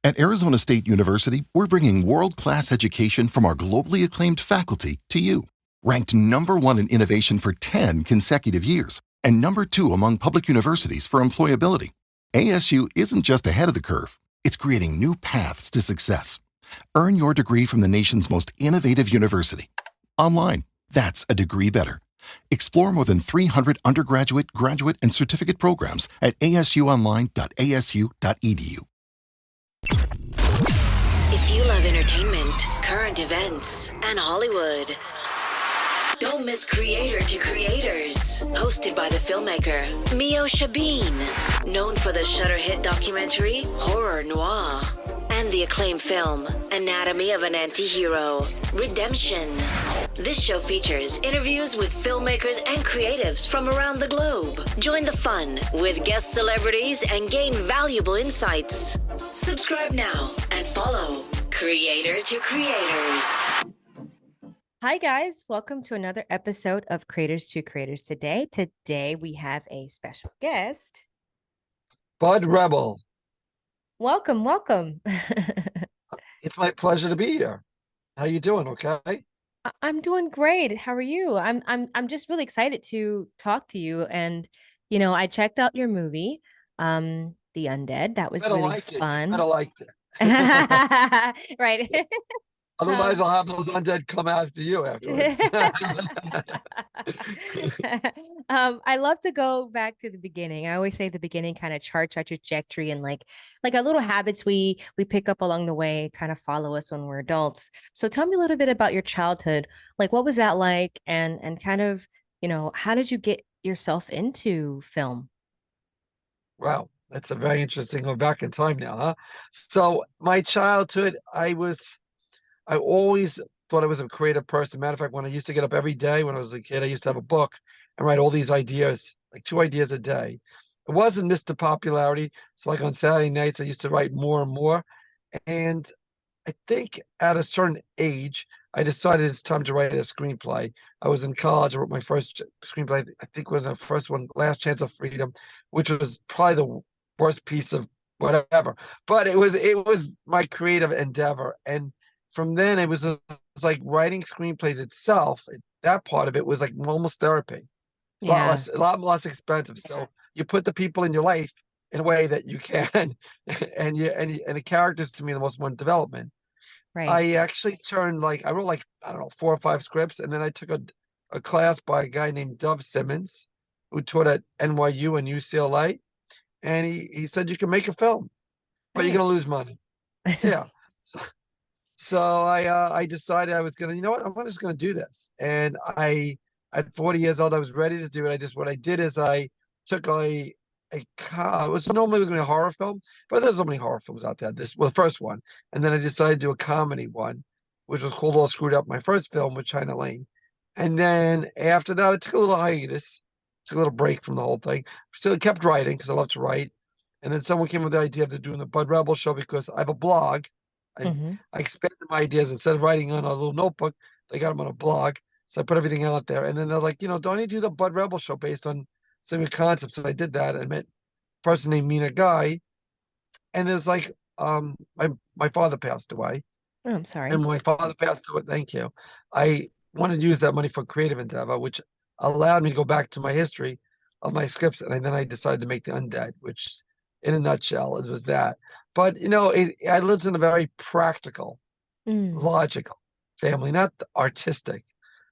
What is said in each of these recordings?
At Arizona State University, we're bringing world-class education from our globally acclaimed faculty to you. Ranked #1 in innovation for 10 consecutive years and #2 among public universities for employability, ASU isn't just ahead of the curve, it's creating new paths to success. Earn your degree from the nation's most innovative university. Online, that's a degree better. Explore more than 300 undergraduate, graduate, and certificate programs at asuonline.asu.edu. If you love entertainment, current events, and Hollywood, don't miss Creator to Creators, hosted by the filmmaker Meosha, known for the Shudder hit documentary Horror Noir and the acclaimed film Anatomy of an Anti-Hero, Redemption. This show features interviews with filmmakers and creatives from around the globe. Join the fun with guest celebrities and gain valuable insights. Subscribe now and follow Creator to Creators. Hi guys, welcome to another episode of Creators to Creators today. Today we have a special guest. Bud Rebel. Welcome. It's my pleasure to be here. How you doing? Okay. I'm doing great. How are you? I'm just really excited to talk to you. And I checked out your movie, The Undead. That was really fun. I liked it. Right. Otherwise, I'll have those undead come after you afterwards. I love to go back to the beginning. I always say the beginning kind of charts our trajectory, and like our little habits we pick up along the way kind of follow us when we're adults. So tell me a little bit about your childhood. Like, what was that like, and kind of, how did you get yourself into film? Wow, that's a very interesting go back in time now, huh? So my childhood, I always thought I was a creative person. Matter of fact, when I used to get up every day when I was a kid, I used to have a book and write all these ideas, like 2 ideas a day. It wasn't Mr. Popularity. So like on Saturday nights, I used to write more and more. And I think at a certain age, I decided it's time to write a screenplay. I was in college. I wrote my first screenplay. I think it was the first one, Last Chance of Freedom, which was probably the worst piece of whatever. But it was my creative endeavor. And from then it was like writing screenplays itself. That part of it was like almost therapy. It's a lot less expensive. So you put the people in your life in a way that you can, and the characters to me the most important development. Right. I actually I wrote like, I don't know, 4 or 5 scripts, and then I took a class by a guy named Dov Simmons, who taught at NYU and UCLA, and he said you can make a film, but you're gonna lose money. Yeah. So I decided I was gonna, I'm just gonna do this. And at 40 years old, I was ready to do it. What I did is I took it was normally gonna be a horror film, but there's so many horror films out there. The first one, and then I decided to do a comedy one, which was called All Screwed Up, my first film with China Lane. And then after that, I took a little hiatus, took a little break from the whole thing. Still kept writing because I love to write. And then someone came with the idea of doing the Bud Rebel show because I have a blog. I expanded my ideas. Instead of writing on a little notebook, they got them on a blog. So I put everything out there. And then they're like, don't you do the Bud Rebel show based on some of your concepts? So I did that. I met a person named Mina Guy. And there's like, my father passed away. Oh, I'm sorry. And when my father passed away, thank you. I wanted to use that money for creative endeavor, which allowed me to go back to my history of my scripts. And then I decided to make The Undead, which in a nutshell, it was that. But, I lived in a very practical, logical family, not artistic.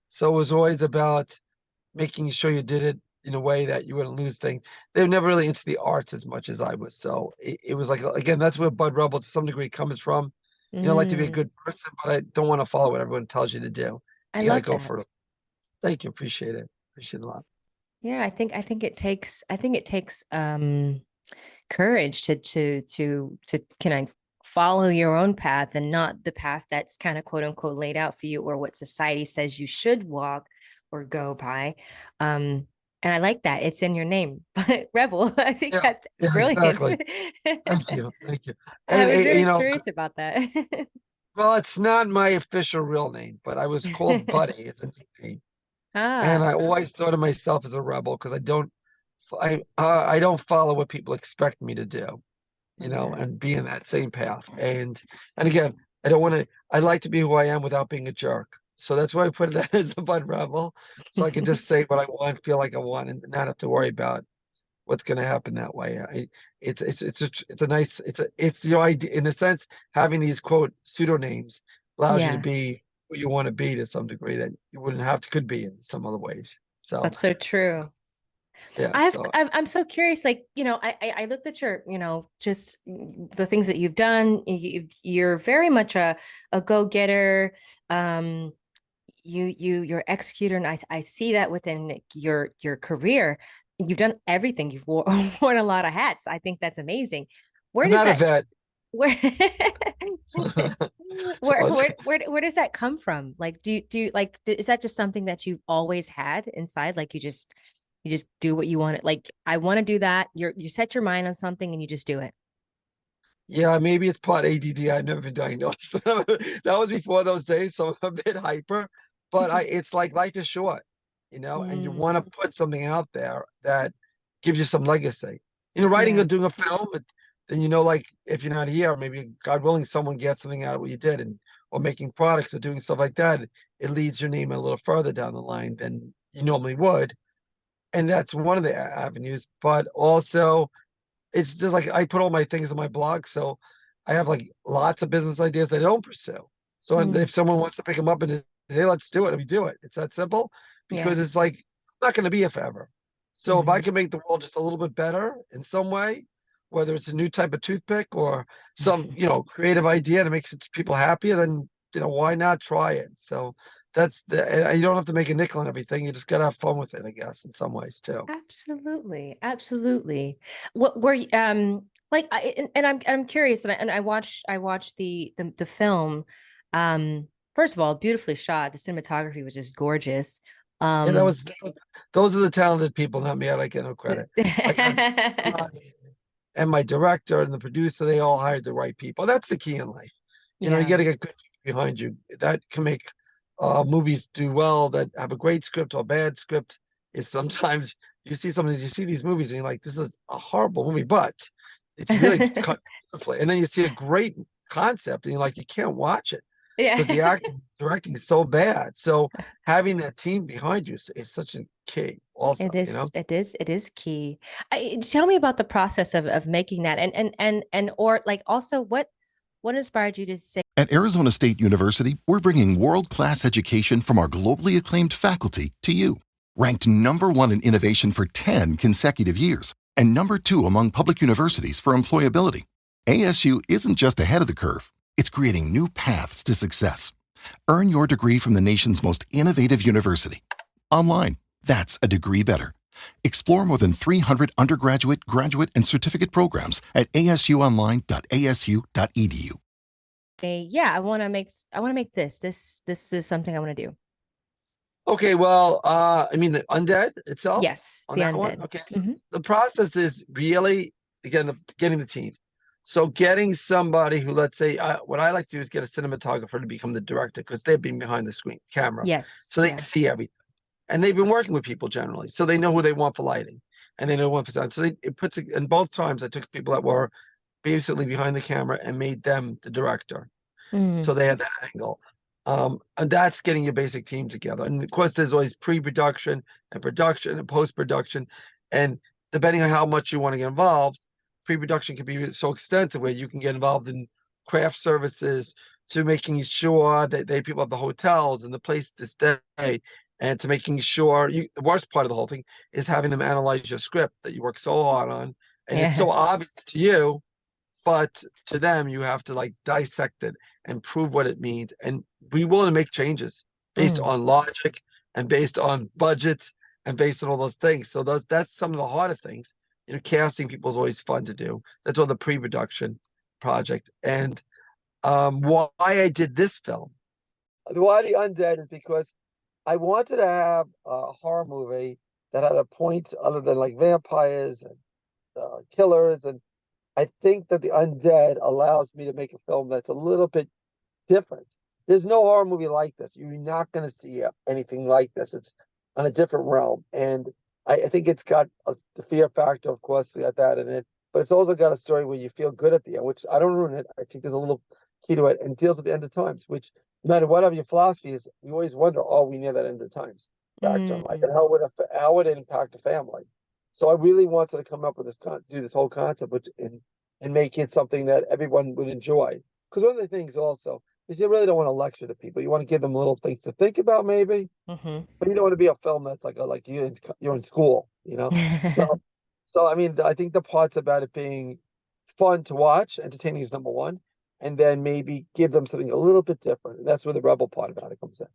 So it was always about making sure you did it in a way that you wouldn't lose things. They were never really into the arts as much as I was. So it was like, again, that's where Bud Rebel to some degree comes from. I like to be a good person, but I don't want to follow what everyone tells you to do. You got to go for it. Thank you. Appreciate it. Appreciate it a lot. Yeah, I think it takes courage to can I follow your own path and not the path that's kind of quote unquote laid out for you or what society says you should walk or go by. And I like that it's in your name, but Rebel. I think that's brilliant. Exactly. Thank you. I was very curious about that. Well, it's not my official real name, but I was called Buddy. It's a nickname. And I always thought of myself as a rebel because I don't follow what people expect me to do. and be in that same path. And again, I like to be who I am without being a jerk. So that's why I put that as a Bud Rebel. So I can just say what I want, feel like I want, and not have to worry about what's going to happen that way. It's your idea in a sense. Having these quote pseudonames allows you to Yeah, be who you want to be to some degree that you wouldn't have to could be in some other ways. So that's so true. yeah, so I'm so curious. Like, I looked at your, just the things that you've done. You're very much a go-getter. Um, you're executor, and I see that within your career. You've done everything. You've worn a lot of hats. I think that's amazing. Where I'm does not a that vet. where where So, where where does that come from? Like, do you like is that just something that you've always had inside? Like you just do what you want. Like, I want to do that. You set your mind on something and you just do it. yeah, maybe it's part ADD. I've never been diagnosed. That was before those days, so I'm a bit hyper. But it's like life is short, and you want Mm, to put something out there that gives you some legacy. Writing or yeah. doing a film, then like if you're not here, maybe God willing, someone gets something out of what you did, or making products or doing stuff like that. It leads your name a little further down the line than you normally would, and that's one of the avenues. But also it's just like I put all my things on my blog, so I have like lots of business ideas that I don't pursue. So Mm, if someone wants to pick them up and say, hey, let's do it, and we do it. It's that simple yeah. because it's like not going to be here forever. So if I Mhm. can make the world just a little bit better in some way, whether it's a new type of toothpick or some creative idea that makes people happier, then why not try it? So and you don't have to make a nickel on everything. You just got to have fun with it, I guess, in some ways too. Absolutely, absolutely. What were you, like and I'm curious, and I watched the film. First of all, beautifully shot. The cinematography was just gorgeous. Yeah, Um, those are the talented people, not me. I don't get no credit. Like I and my director and the producer, they all hired the right people. That's the key in life. You yeah, got to get good people behind you. That can make movies do well. That have a great script or bad script. Is sometimes you see these movies and you're like, this is a horrible movie, but it's really cut beautifully. And then you see a great concept and you're like, you can't watch it because the yeah. acting, directing is so bad. So having that team behind you is such a key also, It is, it is key. Tell me about the process of making that, and or like also what inspired you to say, At Arizona State University, we're bringing world-class education from our globally acclaimed faculty to you. Ranked number one in innovation for 10 consecutive years and number two among public universities for employability, ASU isn't just ahead of the curve, it's creating new paths to success. Earn your degree from the nation's most innovative university. Online, that's a degree better. Explore more than 300 undergraduate, graduate, and certificate programs at asuonline.asu.edu. yeah, I want to make this is something I want to do. Okay, well, I mean the Undead itself Yes, on the that one. undead. Okay, so Hmm. the process is really again getting the team. So getting somebody who, let's say, what I like to do is get a cinematographer to become the director because they've been behind the screen camera, Yes, so they yeah. see everything, and they've been working with people generally, so they know who they want for lighting, and they know what for sound. So it puts it, and both times I took people that were basically behind the camera and made them the director. Mm, So they had that angle. And that's getting your basic team together. And of course, there's always pre-production and production and post-production. And depending on how much you want to get involved, pre-production can be so extensive where you can get involved in craft services to making sure that people have the hotels and the place to stay, and to making sure the worst part of the whole thing is having them analyze your script that you work so hard on. And it's yeah. so obvious to you, but to them you have to like dissect it and prove what it means and be willing to make changes based Mm, on logic and based on budgets and based on all those things. So that's some of the harder things. Casting people is always fun to do. That's all the pre-production project. And why I did this film, why the Undead, is because I wanted to have a horror movie that had a point other than like vampires and killers. And I think that the Undead allows me to make a film that's a little bit different. There's no horror movie like this. You're not going to see anything like this. It's on a different realm. And I think it's got the fear factor, of course, got that in it. but it's also got a story where you feel good at the end, which I don't ruin it. I think there's a little key to it, and deals with the end of times, which no matter whatever your philosophy is, we always wonder, are we near that end of times factor in life, and how would it impact the family? So I really wanted to come up with do this whole concept, which and make it something that everyone would enjoy. Because one of the things also is you really don't want to lecture to people. You want to give them little things to think about, maybe, but you don't want to be a film that's like you're in school, you know. So so I mean, I think the parts about it being fun to watch, entertaining is number one, and then maybe give them something a little bit different. And that's where the rebel part about it comes in.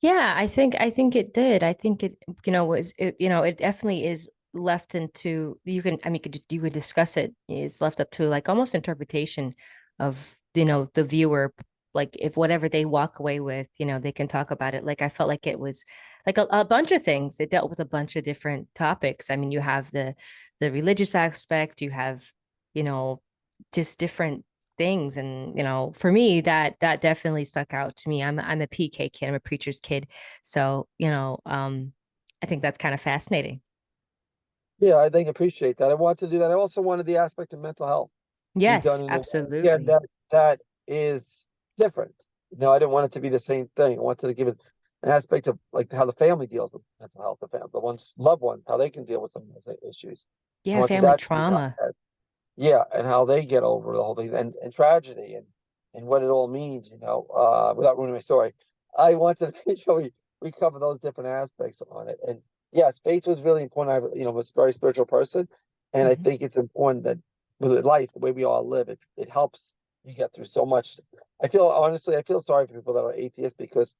Yeah, I think it did. I think it, was it, it definitely is left into you can I mean you could discuss it. It's left up to like almost interpretation of, the viewer, like if whatever they walk away with, they can talk about it. Like I felt like it was like a bunch of things. It dealt with a bunch of different topics. I mean, you have the religious aspect, you have, you know, just different things. And for me, that definitely stuck out to me. I'm a PK kid, I'm a preacher's kid. So I think that's kind of fascinating. Yeah, I think appreciate that. I want to do that. I also wanted the aspect of mental health to be done Yes, in a way, again, absolutely. that is different. I didn't want it to be the same thing. I wanted to give it an aspect of like how the family deals with mental health, the one's loved ones, how they can deal with some of those issues. I Yeah, wanted family that to be done. trauma. Yeah, and how they get over the whole thing, and tragedy, and what it all means, without ruining my story. I wanted to make sure we cover those different aspects on it. And yes, faith was really important. Was a very spiritual person, and I Mhm. think it's important that with life, the way we all live, it helps you get through so much. I feel sorry for people that are atheists because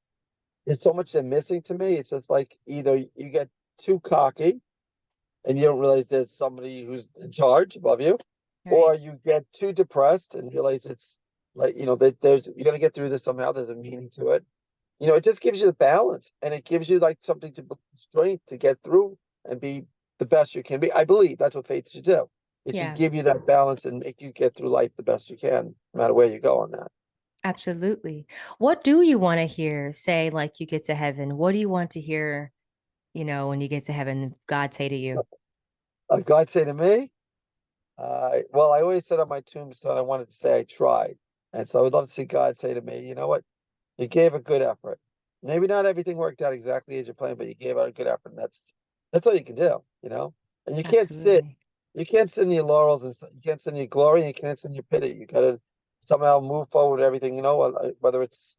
there's so much they're missing to me. It's just like either you get too cocky and you don't realize there's somebody who's in charge above you, or Right. you get too depressed and realize it's like, that you're gonna get through this somehow. There's a meaning to it. It just gives you the balance, and it gives you like something to strength to get through and be the best you can be. I believe that's what faith should do. It should Yeah, give you that balance and make you get through life the best you can, no matter where you go on that. absolutely. What do you want to hear say like you get to heaven? What do you want to hear, when you get to heaven, God say to you? God say to me, well, I always said on my tombstone, I wanted to say I tried. And so I would love to see God say to me, you know what? You gave a good effort. Maybe not everything worked out exactly as you planned, but you gave out a good effort. And that's all you can do. And Absolutely. you can't sit in your laurels, and you can't sit in your glory, and you can't sit in your pity. You gotta somehow move forward with everything, whether it's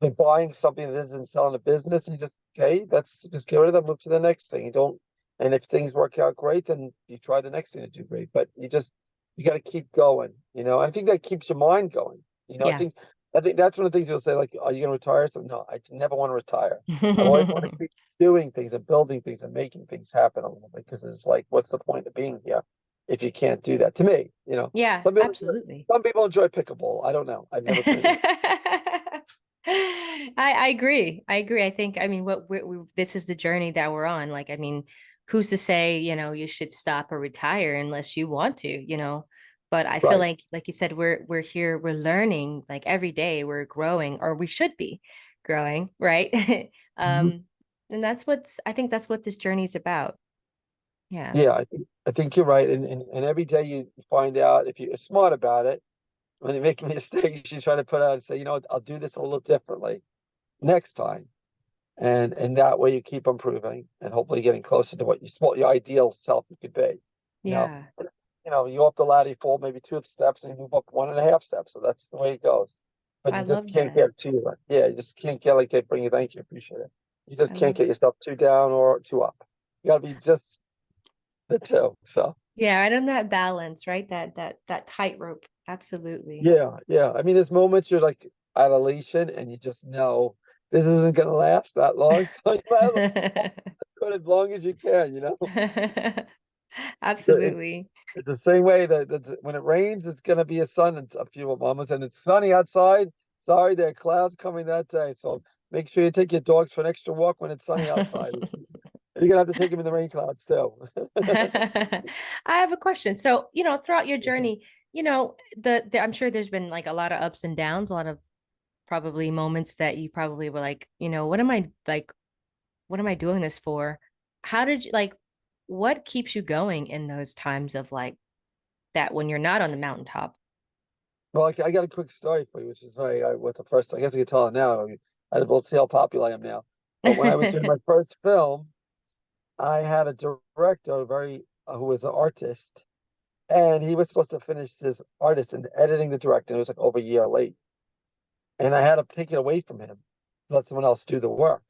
like buying something that isn't selling a business, and you just, okay, that's just get rid of that, move to the next thing. You don't, and if things work out great, then you try the next thing to do great. But you got to keep going. I think that keeps your mind going. You know, I Yeah. think I think that's one of the things you'll say, like, are you going to retire? So no, I never want to retire. I always want to keep doing things and building things and making things happen a little bit, because it's like, what's the point of being here if you can't do that? To me, Yeah, some people absolutely. some people enjoy pickleball. I don't know. I've never played it. I agree. I agree. I think, I mean, this is the journey that we're on. Like, I mean, who's to say, you should stop or retire unless you want to. But I feel Right. like you said, we're here, we're learning like every day, we're growing, or we should be growing, right? Mhm. um, and I think that's what this journey is about. Yeah. Yeah, I think you're right. And every day you find out, if you're smart about it, when you make a mistake, you should try to put out and say, I'll do this a little differently next time. And that way you keep improving and hopefully getting closer to what your ideal self you could be. You know, Yeah. you go up the ladder, you fall maybe 2 steps, and you move up 1.5 steps. So that's the way it goes. But I you just love can't that. get yeah, you just can't get like they bring you, thank you, appreciate it. You just I can't love get it. yourself too down or too up. You gotta be just the two. So Yeah, right on that balance, right? That tightrope. Absolutely. yeah, yeah. I mean, there's moments you're like at elation and you just know this isn't gonna last that long. So you might as well put it as long as you can. It's, Absolutely. it's the same way that when it rains, it's gonna be a sun in a few moments, and it's sunny outside. Sorry, there are clouds coming that day. So make sure you take your dogs for an extra walk when it's sunny outside. You're gonna have to take them in the rain clouds too. I have a question. So, throughout your journey, I'm sure there's been like a lot of ups and downs, a lot of probably moments that you probably were like, what am I doing this for? How did you like, what keeps you going in those times of like that when you're not on the mountaintop? Well, I got a quick story for you, which is why I went the first. I guess I can tell it now. I mean, we'll see how popular I am now. But when I was doing my first film, I had a director, who was an artist, and he was supposed to finish his artist and editing the director. It was like over a year late, and I had to take it away from him, let someone else do the work.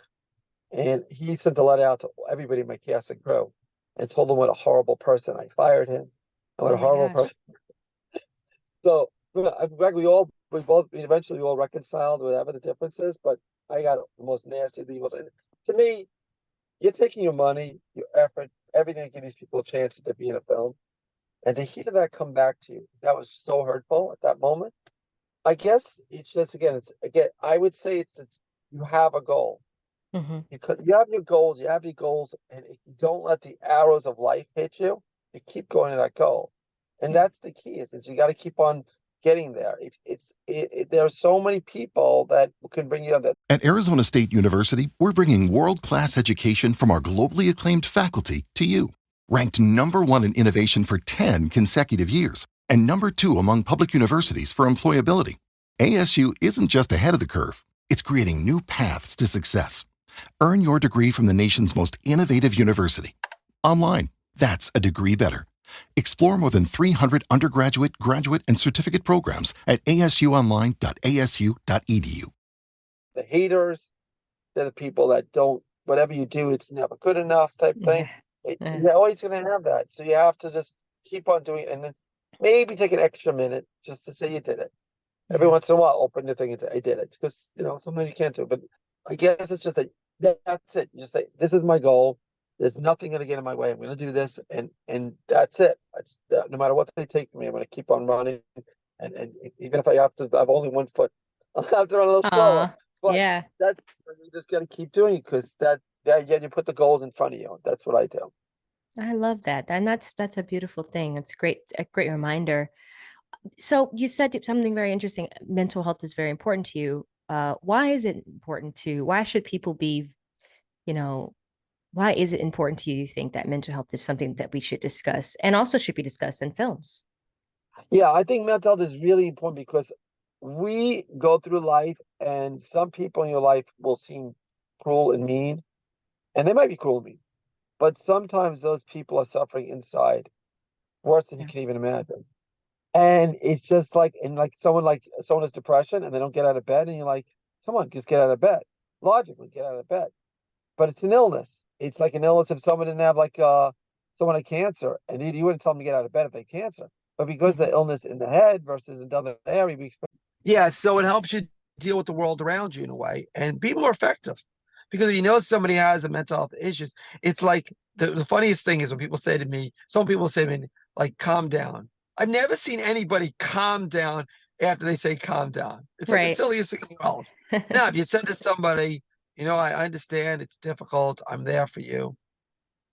And he sent a letter out to everybody in my cast and crew, and told them what a horrible person I fired him, and what Oh a my horrible gosh. person. So in fact, we eventually all reconciled, whatever the difference is. But I got the most nasty evils. And to me, you're taking your money, your effort, everything to give these people a chance to be in a film, and to hear that come back to you, that was so hurtful at that moment. I guess it's just again, I would say it's you have a goal. Hmm. You have your goals, and if you don't let the arrows of life hit you, you keep going to that goal. And Yeah. that's the key is you got to keep on getting there. There are so many people that can bring you that. At Arizona State University, we're bringing world-class education from our globally acclaimed faculty to you. Ranked #1 in innovation for 10 consecutive years and #2 among public universities for employability, ASU isn't just ahead of the curve, it's creating new paths to success. Earn your degree from the nation's most innovative university. Online, that's a degree better. Explore more than 300 undergraduate, graduate, and certificate programs at asuonline.asu.edu. The haters, they're the people that don't, whatever you do, it's never good enough type thing. Yeah. Yeah. You're always going to have that. So you have to just keep on doing it, and then maybe take an extra minute just to say you did it. Every Yeah. once in a while, open the thing and say, I did it. Because, something you can't do. But I guess it's just that's it. You just say, this is my goal. There's nothing going to get in my way. I'm going to do this. And that's it. No matter what they take from me, I'm going to keep on running. And even if I have only 1 foot, I'll have to run a little slower. But Yeah. that's, you just got to keep doing it, because yeah, you put the goals in front of you. That's what I do. I love that. And that's a beautiful thing. It's a great reminder. So you said something very interesting. Mental health is very important to you. Why is it important why should people be, you know, why is it important to you, you think, that mental health is something that we should discuss and also should be discussed in films? Yeah, I think mental health is really important, because we go through life, and some people in your life will seem cruel and mean, and they might be cruel and mean, but sometimes those people are suffering inside worse than you Yeah. can even imagine. And it's just like someone has depression and they don't get out of bed, and you're like, come on, just get out of bed. Logically, get out of bed. But it's an illness. It's like an illness if someone didn't have someone had cancer, and you wouldn't tell them to get out of bed if they had cancer. But because the Mhm. illness in the head versus another area, we expect. Yeah, so it helps you deal with the world around you in a way and be more effective. Because if you know somebody has a mental health issues, it's like the funniest thing is when people say to me, some people say to me, like, calm down. I've never seen anybody calm down after they say calm down. It's like the Right. silliest thing in the world. Now, if you said to somebody, I understand it's difficult. I'm there for you.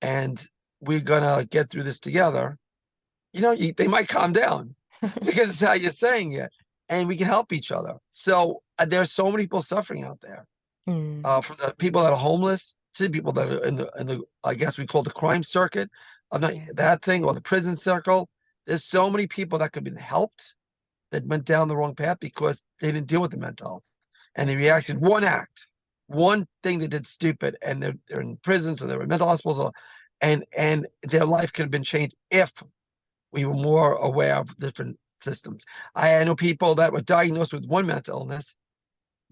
And we're gonna get through this together. They might calm down because it's how you're saying it, and we can help each other. So there's so many people suffering out there, Mm, from the people that are homeless to the people that are in the I guess we call the crime circuit, of not yeah, that thing, or the prison circle. There's so many people that could have been helped that went down the wrong path because they didn't deal with the mental health, and they that's so reacted true. one thing they did stupid, and they're in prisons, or they're in mental hospitals, and their life could have been changed if we were more aware of different systems. I know people that were diagnosed with one mental illness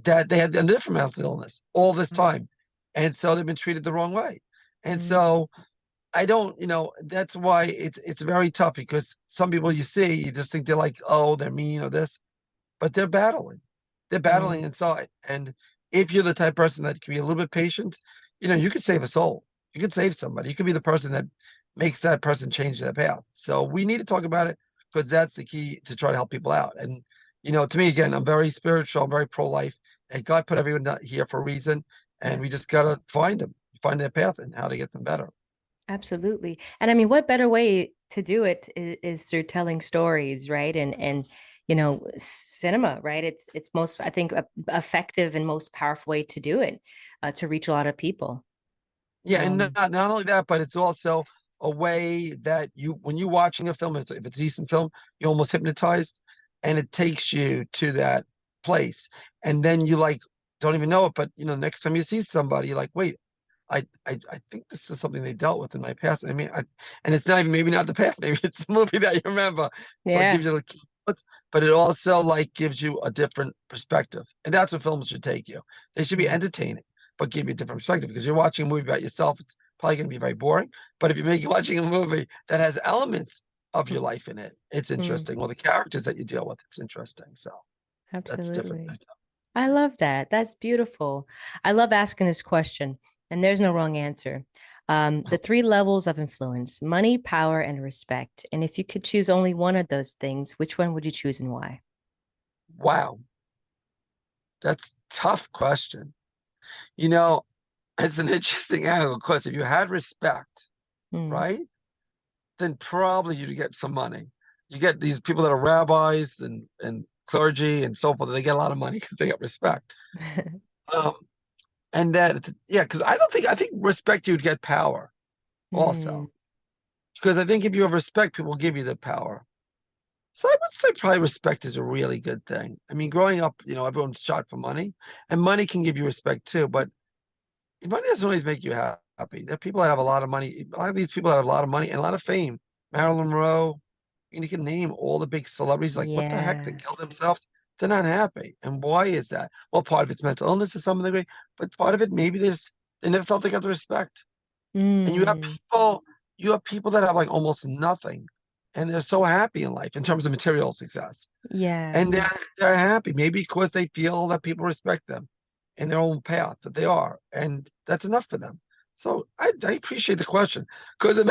that they had a different mental illness all this Mm, time. And so they've been treated the wrong way. And mm, so I don't, that's why it's very tough, because some people you see, you just think they're like, oh, they're mean or this, but they're battling. They're mm, battling inside. And if you're the type of person that can be a little bit patient, you could save a soul. You could save somebody. You could be the person that makes that person change their path. So we need to talk about it, because that's the key to try to help people out. And, to me, again, I'm very spiritual, I'm very pro-life, and God put everyone here for a reason. And yeah, we just got to find their path and how to get them better. absolutely. And I mean, what better way to do it is through telling stories, right? And cinema, right? It's most, I think, effective and most powerful way to do it, to reach a lot of people. Yeah. And Um, not only that, but it's also a way that when you're watching a film, if it's a decent film, you're almost hypnotized, and it takes you to that place. And then you like don't even know it, but next time you see somebody, you're like, wait, I think this is something they dealt with in my past. I mean, and it's not even maybe not the past, maybe it's the movie that you remember. So it Yeah. gives you like, but it also like gives you a different perspective, and that's what films should take you. They should be Yeah. entertaining, but give you a different perspective. Because you're watching a movie about yourself, it's probably going to be very boring. But if you're watching a movie that has elements of your life in it, it's Mm, interesting. Or the characters that you deal with, it's interesting. So that's different. absolutely. I love that. That's beautiful. I love asking this question, and there's no wrong answer. The three levels of influence: money, power, and respect. And if you could choose only one of those things, which one would you choose and why? Wow, that's a tough question. You know, it's an interesting angle because if you had respect, Mm, right, then probably you'd get some money. You get these people that are rabbis and clergy and so forth. They get a lot of money because they get respect. Um, and that, yeah, because I think respect you'd get power mm, also. Because I think if you have respect, people will give you the power. So I would say probably respect is a really good thing. I mean, growing up, everyone's shot for money, and money can give you respect too. But money doesn't always make you happy. There are people that have a lot of money. A lot of these people that have a lot of money and a lot of fame. Marilyn Monroe, you can name all the big celebrities. Like, what the heck? They yeah. kill themselves. They're not happy. And why is that? Well, part of it's mental illness to some degree, but part of it maybe they never felt they got the respect. And Mm, you have people that have like almost nothing, and they're so happy in life in terms of material success, yeah. and they're happy maybe because they feel that people respect them in their own path that they are, and that's enough for them. So I appreciate the question because it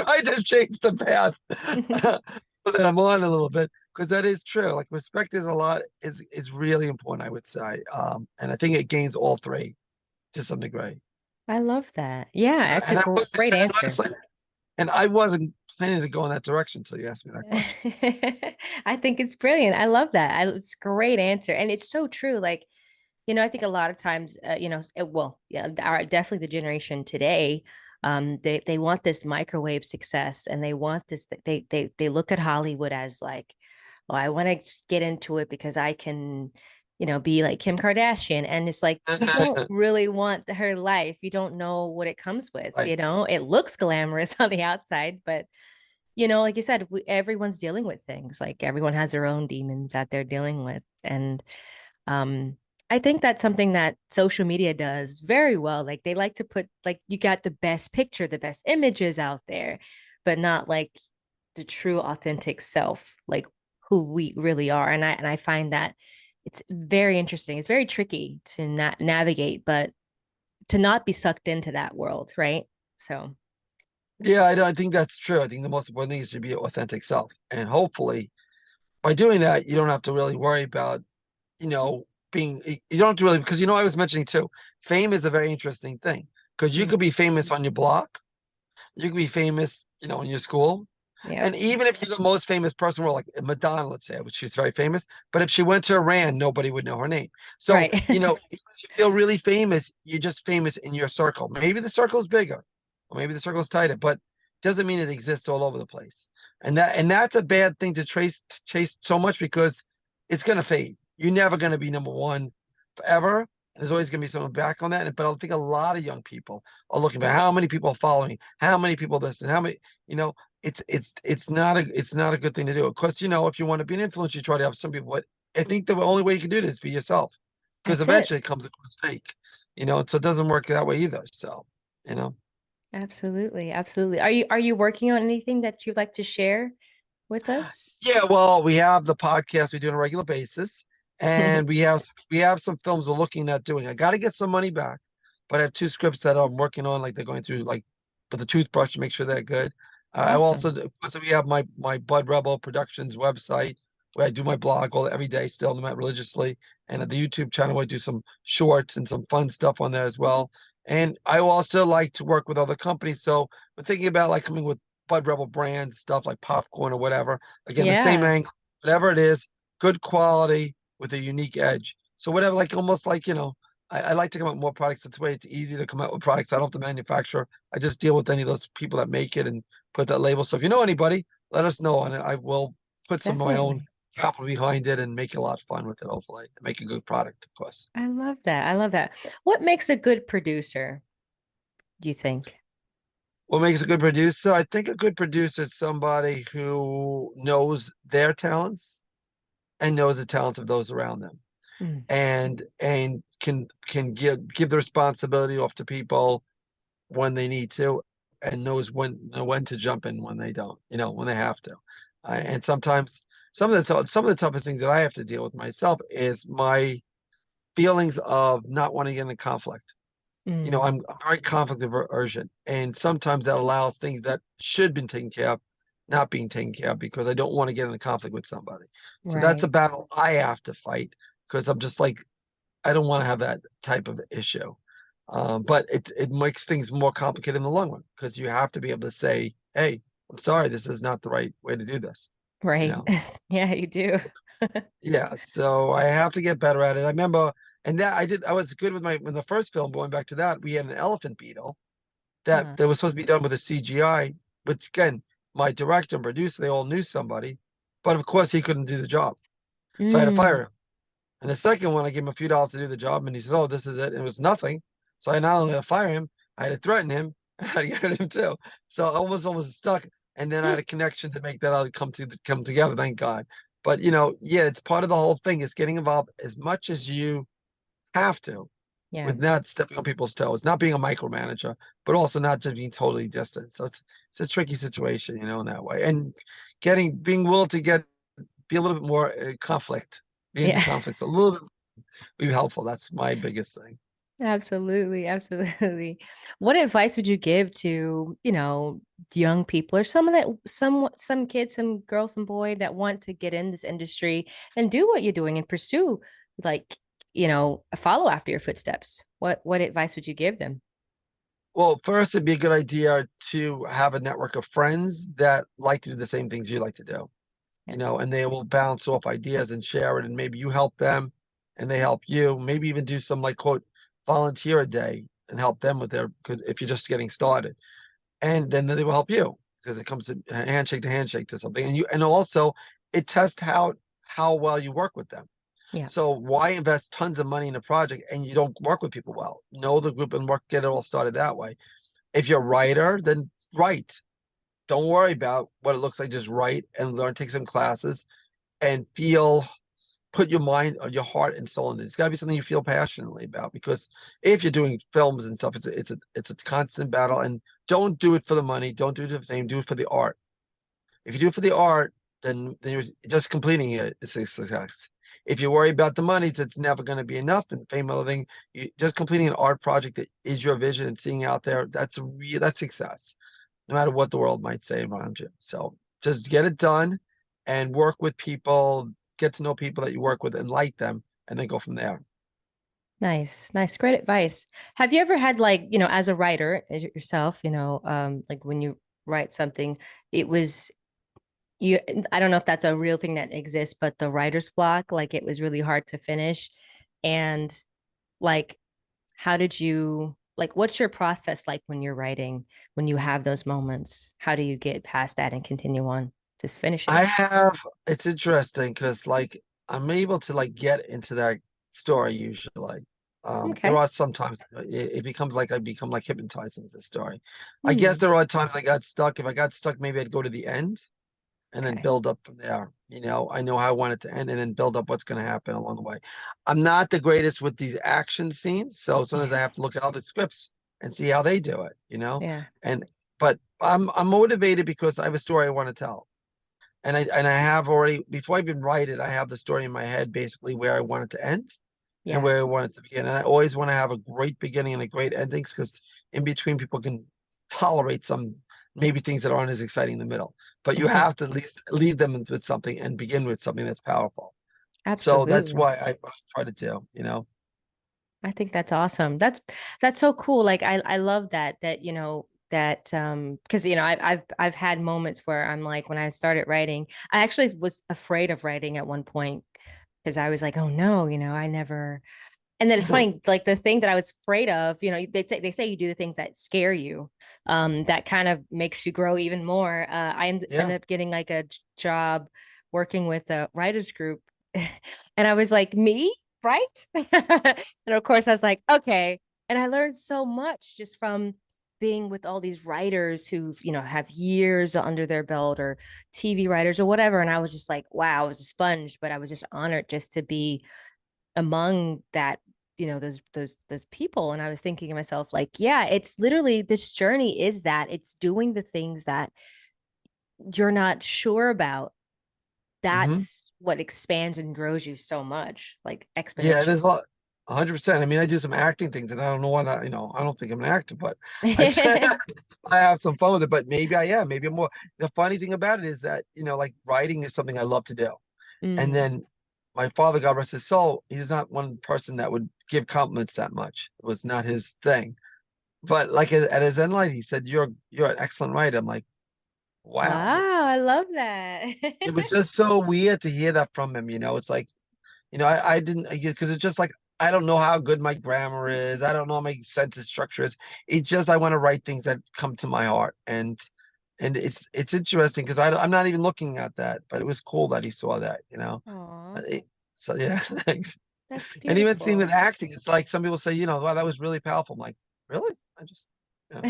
might just change the path that I'm on a little bit, because that is true. Like respect is really important, I would say, and I think it gains all three to some degree. I love that. Yeah, that's a And I was great and answer. honestly, and I wasn't planning to go in that direction until you asked me that question. I think it's brilliant. I love that. It's a great answer. And it's so true. Like, I think a lot of times, well, yeah, definitely the generation today, they want this microwave success, and they want this, they look at Hollywood as like, oh, I want to get into it because I can, be like Kim Kardashian. And it's like, you don't really want her life. You don't know what it comes with, Right. it looks glamorous on the outside, but like you said, everyone's dealing with things. Like everyone has their own demons that they're dealing with. And um, I think that's something that social media does very well. Like they like to put like you got the best picture, the best images out there, but not like the true authentic self, like who we really are. And I find that it's very interesting. It's very tricky to not navigate, but to not be sucked into that world, right? So Yeah, I think that's true. I think the most important thing is to be your authentic self. And hopefully by doing that, you don't have to really worry about, being, you don't have to really, because, I was mentioning too, fame is a very interesting thing because you mm, could be famous on your block. You could be famous, in your school. yeah, And even if you're the most famous person, well, like Madonna, let's say, which she's very famous, but if she went to Iran, nobody would know her name. So, right. if you feel really famous, you're just famous in your circle. Maybe the circle is bigger, or maybe the circle is tighter, but doesn't mean it exists all over the place. And that's a bad thing to chase so much because it's gonna fade. You're never gonna be number one forever. And there's always gonna be someone back on that. But I think a lot of young people are looking at how many people are following, how many people this, and how many, you know, it's not a good thing to do. Of course, if you want to be an influencer, you try to have some people, but I think the only way you can do this is be yourself, because That's it. eventually it comes across fake, so it doesn't work that way either. So, you know. Absolutely, absolutely. Are you working on anything that you'd like to share with us? Yeah, well, we have the podcast we do on a regular basis, and we have some films we're looking at doing. I got to get some money back, but I have two scripts that I'm working on, like they're going through like with a toothbrush to make sure they're good. I Awesome. also so we have my Bud Rebel Productions website where I do my blog all every day, still no matter religiously, and at the YouTube channel I do some shorts and some fun stuff on there as well. And I also like to work with other companies, so we're thinking about like coming with Bud Rebel brands, stuff like popcorn or whatever. Again, the same Yeah. angle, whatever it is, good quality with a unique edge. So whatever, like almost like, I like to come up with more products. That's way it's easy to come out with products. I don't have to manufacture. I just deal with any of those people that make it and put that label. So if you know anybody, let us know, and I will put some of my own Definitely. capital behind it and make it a lot of fun with it, hopefully. Make a good product, of course. I love that. I love that. What makes a good producer, do you think? What makes a good producer? I think a good producer is somebody who knows their talents and knows the talents of those around them, Mm, and can give the responsibility off to people when they need to, and knows when to jump in when they don't, when they have to. yeah. And sometimes some of the toughest things that I have to deal with myself is my feelings of not wanting to get into conflict. Mm, I'm very conflict aversion, and sometimes that allows things that should have been taken care of not being taken care of because I don't want to get into conflict with somebody. So that's right. a battle I have to fight because I'm just like, I don't want to have that type of issue. But it makes things more complicated in the long run because you have to be able to say, "Hey, I'm sorry, this is not the right way to do this." You Right. know? Yeah, you do. Yeah. So I have to get better at it. I remember, and that I did. I was good with in the first film. Going back to that, we had an elephant beetle Huh. that was supposed to be done with a CGI. But again, my director and producer, they all knew somebody, but of course he couldn't do the job, so I had to Mm. fire him. And the second one, I gave him a few dollars to do the job, and he says, "Oh, this is it." And it was nothing. So I not only had to fire him, I had to threaten him, I had to get rid of him too. So I almost stuck. And then I had a connection to make that all come together. Thank God. But yeah, it's part of the whole thing. Is getting involved as much as you have to, Yeah. with not stepping on people's toes, not being a micromanager, but also not just being totally distant. So it's a tricky situation, in that way. And being willing to be a little bit more conflict, being in Yeah. conflicts a little bit be helpful. That's my biggest thing. Absolutely, absolutely. What advice would you give to, young people or some kids, some girls, some boy that want to get in this industry and do what you're doing and pursue like, follow after your footsteps? What advice would you give them? Well, first, it'd be a good idea to have a network of friends that like to do the same things you like to do, Yeah. and they will bounce off ideas and share it. And maybe you help them and they help you. Maybe even do some like quote volunteer a day and help them with if you're just getting started. And then they will help you because it comes to handshake to something. And also it tests how well you work with them. Yeah. So why invest tons of money in a project and you don't work with people well? Know the group and get it all started that way. If you're a writer, then write. Don't worry about what it looks like. Just write and learn, take some classes and put your mind or your heart and soul in it. It's got to be something you feel passionately about because if you're doing films and stuff, it's a constant battle. And don't do it for the money. Don't do it for the fame. Do it for the art. If you do it for the art, then you're just completing it. It's a success. If you worry about the money, it's never going to be enough. And fame, other thing, just completing an art project that is your vision and seeing out there, that's success, no matter what the world might say around you. So just get it done and work with people, get to know people that you work with and like them, and then go from there. Nice, nice, great advice. Have you ever had like, as a writer, as yourself, like when you write something, it was you, I don't know if that's a real thing that exists, but the writer's block, like it was really hard to finish. And like, how did you like what's your process like when you're writing, when you have those moments? How do you get past that and continue on to finish it? It's interesting because like I'm able to like get into that story usually. There Okay. are sometimes it becomes like I become like hypnotized into the story. I guess Hmm. there are times I got stuck. If I got stuck, maybe I'd go to the end and then Okay. build up from there. I know how I want it to end and then build up what's going to happen along the way. I'm not the greatest with these action scenes, so sometimes I have to look at other scripts and see how they do it. Yeah. And but I'm motivated because I have a story I want to tell. And I have already before I even write it, I have the story in my head basically where I want it to end and Yeah. where I want it to begin. And I always want to have a great beginning and a great endings because in between people can tolerate some maybe things that aren't as exciting in the middle. But you have to at least lead them with something and begin with something that's powerful. So that's Absolutely. why I try to do. I think that's awesome. That's so cool. Like I love that that because I've had moments where I'm like when I started writing, I actually was afraid of writing at one point because I was like, oh no, I never And then it's funny, like the thing that I was afraid of, you know, they say you do the things that scare you, that kind of makes you grow even more. Yeah. Ended up getting like a job working with a writers group, and I was like, me, right? And of course, I was like, okay. And I learned so much just from being with all these writers who've, you know, have years under their belt, or TV writers or whatever. And I was just like, wow, I was a sponge, but I was just honored just to be among that, you know, those people. And I was thinking to myself, like, yeah, it's literally, this journey is that it's doing the things that you're not sure about. Hmm. That's what expands and grows you so much, like Yeah, it is exponentially. a lot. 100%. I mean, I do some acting things, and I don't know what I don't think I'm an actor, but I I have some fun with it. But maybe I am. Maybe I'm more. The funny thing about it is that like writing is something I love to do. And Mm. then my father, God rest his soul, he's not one person that would give compliments that much. It was not his thing. But like at his end light, he said, "You're an excellent writer." I'm like, "Wow, Wow, I that's." love that. It was just so weird to hear that from him. It's like, I didn't, because it's just like, I don't know how good my grammar is. I don't know how my sentence structure is. It's just, I want to write things that come to my heart. And it's interesting because I'm not even looking at that, but it was cool that he saw that. Aw, Uh, it- so yeah, thanks. that's And even thing with beautiful. acting, it's like some people say, wow, that was really powerful. I'm like, really? I just, I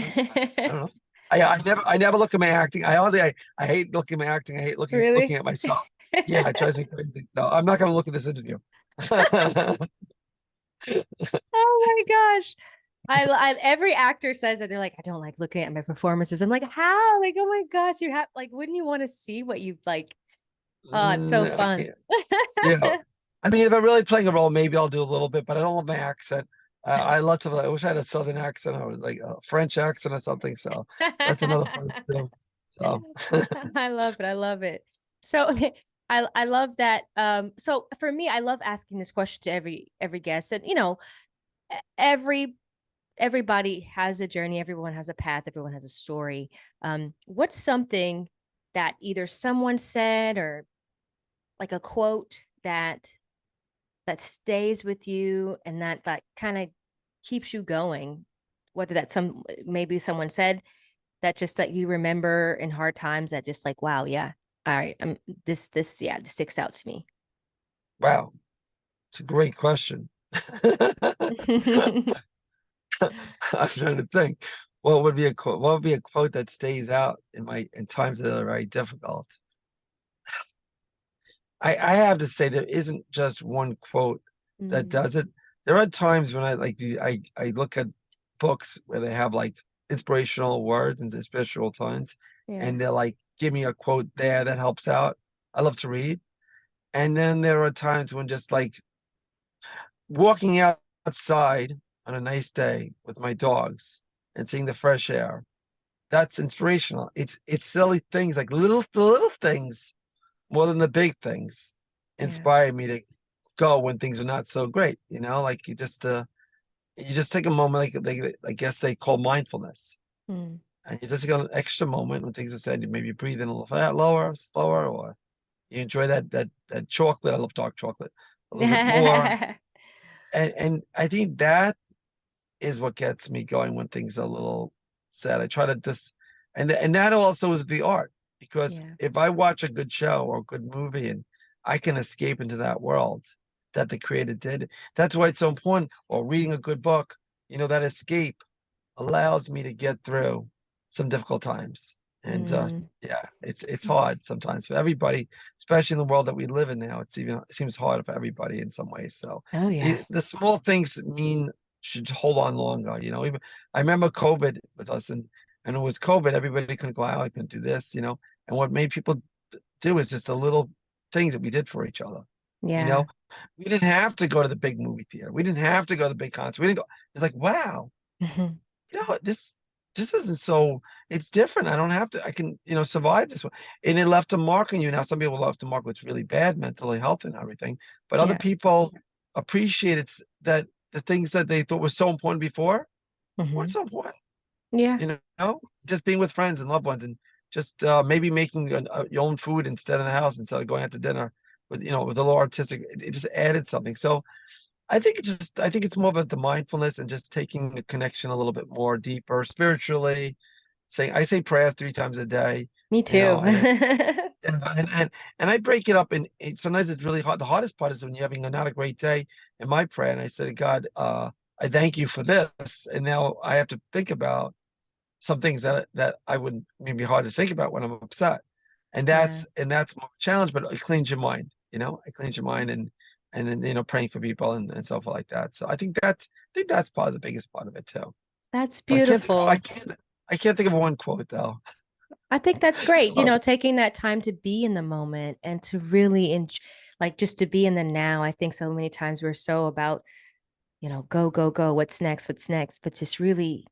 don't know. I never look at my acting. I hate looking at my acting. I hate looking Really? at myself. Yeah, it drives me crazy. No, I'm not gonna look at this interview. Oh my gosh. Every actor says that they're like, I don't like looking at my performances. I'm like, how? Like, oh my gosh, you have like, wouldn't you want to see what you've like? Oh, it's so I fun. can't. Yeah. I mean, if I'm really playing a role, maybe I'll do a little bit, but I don't love my accent. I love to. I wish I had a Southern accent or like a French accent or something. So that's another part too. So I love it. I love it. So I love that. So for me, I love asking this question to every guest. And you know, every everybody has a journey, everyone has a path, everyone has a story. What's something that either someone said, or like a quote that stays with you, and that kind of keeps you going, whether that's some, maybe someone said that just that you remember in hard times, that just like, wow, yeah, all right, this yeah, this sticks out to me. wow, it's a great question. I'm trying to think. What would be a quote? What would be a quote that stays out in times that are very difficult? I have to say there isn't just one quote that Mm, does it. There are times when I look at books where they have like inspirational words and inspirational tones, yeah, and they're like, give me a quote there that helps out. I love to read. And then there are times when just like walking outside on a nice day with my dogs and seeing the fresh air, that's inspirational. It's silly things like the little things more than the big things yeah, inspire me to go when things are not so great. Like you just take a moment, like I guess they call mindfulness, mm. and you just take an extra moment when things are said. You maybe breathe in a little fat, lower, slower, or you enjoy that chocolate. I love dark chocolate a little bit more, and I think that is what gets me going when things are a little sad. I try to just, and that also is the art, because Yeah, if I watch a good show or a good movie and I can escape into that world that the creator did, that's why it's so important. Or reading a good book, that escape allows me to get through some difficult times. And mm. yeah, it's hard sometimes for everybody, especially in the world that we live in now. It seems harder for everybody in some ways. So Oh yeah, the small things mean should hold on longer. Even I remember COVID with us, and it was COVID. Everybody couldn't go out. I couldn't do this. And what made people do is just the little things that we did for each other. You yeah. know, we didn't have to go to the big movie theater. We didn't have to go to the big concert. We didn't go. It's like, wow, Mhm. this isn't so. It's different. I don't have to. I can survive this one. And it left a mark on you. Now some people left a mark, which is really bad mentally health and everything. But other Yeah, people appreciate that the things that they thought were so important before weren't hmm, so important. yeah, Just being with friends and loved ones, and just maybe making your own food instead of the house, instead of going out to dinner with a little artistic. It just added something. So I think it's more about the mindfulness and just taking the connection a little bit more deeper spiritually. I say prayers 3 times a day, Me you too. know, and I break it up, and sometimes it's really hard. The hardest part is when you're having not a great day. In my prayer, and I said, God, I thank you for this, and now I have to think about some things that I would maybe hard to think about when I'm upset, and Yeah, that's more of a challenge. But it cleans your mind, it cleans your mind, and then praying for people and so forth like that. So I think that's probably the biggest part of it too. that's But beautiful. I can't think of one quote though. I think that's great. Sorry. Taking that time to be in the moment and to really like just to be in the now. I think so many times we're so about, go, go, go. What's next? What's next? But just really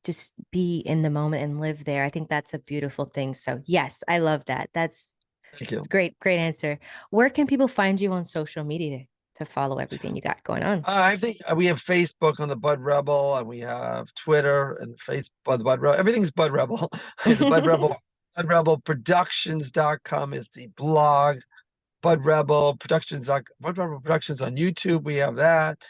just be in the moment and live there. I think that's a beautiful thing. So yes, I love that. Thank It's you. great, great answer. Where can people find you on social media to follow everything you got going on? I think we have Facebook on the Bud Rebel, and we have Twitter and Facebook, the Bud Rebel. Everything's Bud Rebel. The Bud Rebel, Bud Rebel Productions.com is the blog. Bud Rebel Productions, Bud Rebel Productions on YouTube. We have that.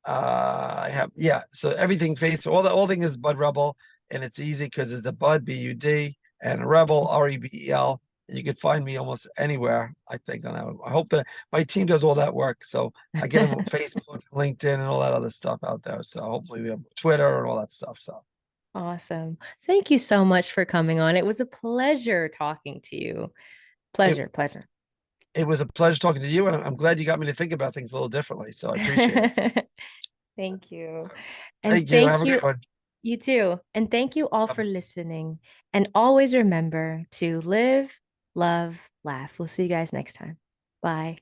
I have, yeah. So everything Facebook, all thing is Bud Rebel, and it's easy because it's a Bud BUD and a Rebel REBEL. And you can find me almost anywhere, I think. And I hope that my team does all that work. So I get them on Facebook, LinkedIn, and all that other stuff out there. So hopefully we have Twitter and all that stuff. So Awesome. Thank you so much for coming on. It was a pleasure talking to you. it Pleasure, pleasure. it was a pleasure talking to you, and I'm glad you got me to think about things a little differently. So I appreciate it. Thank you. And Thank you. Have thank a good you, one. you too. And thank you all for Bye. listening. And always remember to live, love, laugh. We'll see you guys next time. Bye.